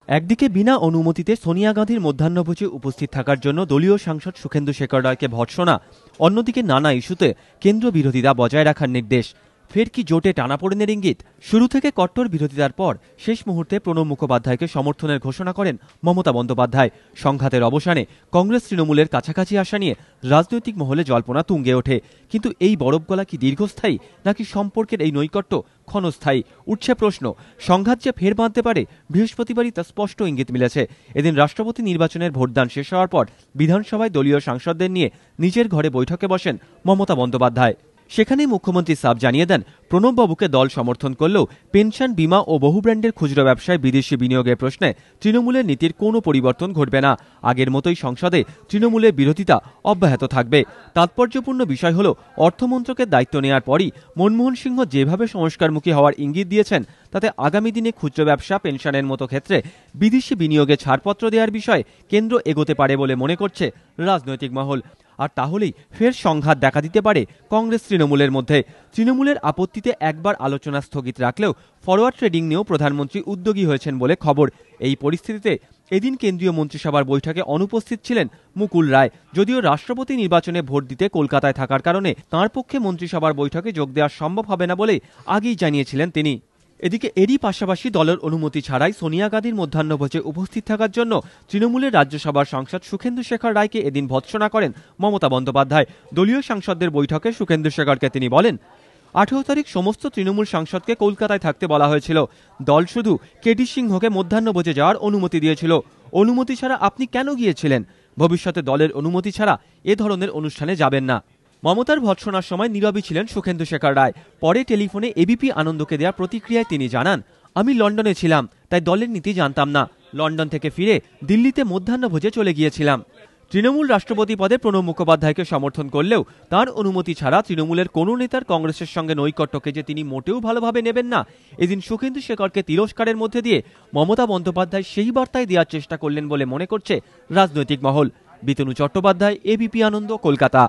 একদিকে বিনা অনুমতিতে সোনিয়া গাঁধীর মধ্যাহ্নভোজে উপস্থিত থাকার জন্য দলীয় সাংসদ সুখেন্দু শেখর রায়কে ভর্ৎসনা, অন্যদিকে নানা ইস্যুতে কেন্দ্র বিরোধিতা বজায় রাখার নির্দেশ। ফের কি জোটে টানাপোড়েনের ইঙ্গিত? শুরু থেকে কট্টর বিরোধিতার পর শেষ মুহূর্তে প্রণব মুখোপাধ্যায়কে সমর্থনের ঘোষণা করেন মমতা বন্দ্যোপাধ্যায়। সংঘাতের অবসানে কংগ্রেস তৃণমূলের কাছাকাছি আসা নিয়ে রাজনৈতিক মহলে জল্পনা তুঙ্গে ওঠে। কিন্তু এই বরফ গলা কি দীর্ঘস্থায়ী, নাকি সম্পর্কের এই নৈকট্য ক্ষণস্থায়ী? উঠছে প্রশ্ন। সংঘাত যে ফের বাঁধতে পারে, বৃহস্পতিবারই তা স্পষ্ট ইঙ্গিত মিলেছে। এদিন রাষ্ট্রপতি নির্বাচনের ভোটদান শেষ হওয়ার পর বিধানসভায় দলীয় সাংসদদের নিয়ে নিজের ঘরে বৈঠকে বসেন মমতা বন্দ্যোপাধ্যায়। সেখানেই মুখ্যমন্ত্রী সাফ জানিয়ে দেন, প্রণববাবুকে দল সমর্থন করলেও পেনশন, বীমা ও বহু ব্র্যান্ডের খুচরো ব্যবসায় বিদেশি বিনিয়োগের প্রশ্নে তৃণমূলের নীতির কোনো পরিবর্তন ঘটবে না। আগের মতোই সংসদে তৃণমূলের বিরোধিতা অব্যাহত থাকবে। তাৎপর্যপূর্ণ বিষয় হল, অর্থমন্ত্রকের দায়িত্ব নেওয়ার পরই মনমোহন সিংহ যেভাবে সংস্কারমুখী হওয়ার ইঙ্গিত দিয়েছেন, তাতে আগামী দিনে খুচরো ব্যবসা, পেনশনের মতো ক্ষেত্রে বিদেশি বিনিয়োগে ছাড়পত্র দেওয়ার বিষয়ে কেন্দ্র এগোতে পারে বলে মনে করছে রাজনৈতিক মহল। আর তাহলেই ফের সংঘাত দেখা দিতে পারে কংগ্রেস তৃণমূলের মধ্যে। তৃণমূলের আপত্তিতে একবার আলোচনা স্থগিত রাখলেও ফরওয়ার্ড ট্রেডিং নিয়েও প্রধানমন্ত্রী উদ্যোগী হয়েছেন বলে খবর। এই পরিস্থিতিতে এদিন কেন্দ্রীয় মন্ত্রিসভার বৈঠকে অনুপস্থিত ছিলেন মুকুল রায়। যদিও রাষ্ট্রপতি নির্বাচনে ভোট দিতে কলকাতায় থাকার কারণে তাঁর পক্ষে মন্ত্রিসভার বৈঠকে যোগ দেওয়া সম্ভব হবে না বলে আগেই জানিয়েছিলেন তিনি। এদিকে এরই পাশাপাশি দলের অনুমতি ছাড়াই সোনিয়া গাঁধীর মধ্যাহ্নভোজে উপস্থিত থাকার জন্য তৃণমূলের রাজ্যসভার সাংসদ সুখেন্দু শেখর রায়কে এদিন ভর্ৎসনা করেন মমতা বন্দ্যোপাধ্যায়। দলীয় সাংসদদের বৈঠকে সুখেন্দু শেখরকে তিনি বলেন, 18 তারিখ সমস্ত তৃণমূল সাংসদকে কলকাতায় থাকতে বলা হয়েছিল। দল শুধু কেটি সিংহকে মধ্যাহ্নভোজে যাওয়ার অনুমতি দিয়েছিল। অনুমতি ছাড়া আপনি কেন গিয়েছিলেন? ভবিষ্যতে দলের অনুমতি ছাড়া এ ধরনের অনুষ্ঠানে যাবেন না। মমতার ভর্ৎসনার সময় নীরবই ছিলেন সুখেন্দু শেখর রায়। পরে টেলিফোনে এবিপি আনন্দকে দেওয়া প্রতিক্রিয়ায় তিনি জানান, আমি লন্ডনে ছিলাম, তাই দলের নীতি জানতাম না। লন্ডন থেকে ফিরে দিল্লিতে মধ্যাহ্নভোজে চলে গিয়েছিলাম। তৃণমূল রাষ্ট্রপতি পদে প্রণব মুখোপাধ্যায়কে সমর্থন করলেও তার অনুমতি ছাড়া তৃণমূলের কোনো নেতার কংগ্রেসের সঙ্গে নৈকট্যকে যে তিনি মোটেও ভালোভাবে নেবেন না, এদিন সুখেন্দু শেখরকে তিরস্কারের মধ্যে দিয়ে মমতা বন্দ্যোপাধ্যায় সেই বার্তায় দেওয়ার চেষ্টা করলেন বলে মনে করছে রাজনৈতিক মহল। বিতনু চট্টোপাধ্যায়, এবিপি আনন্দ, কলকাতা।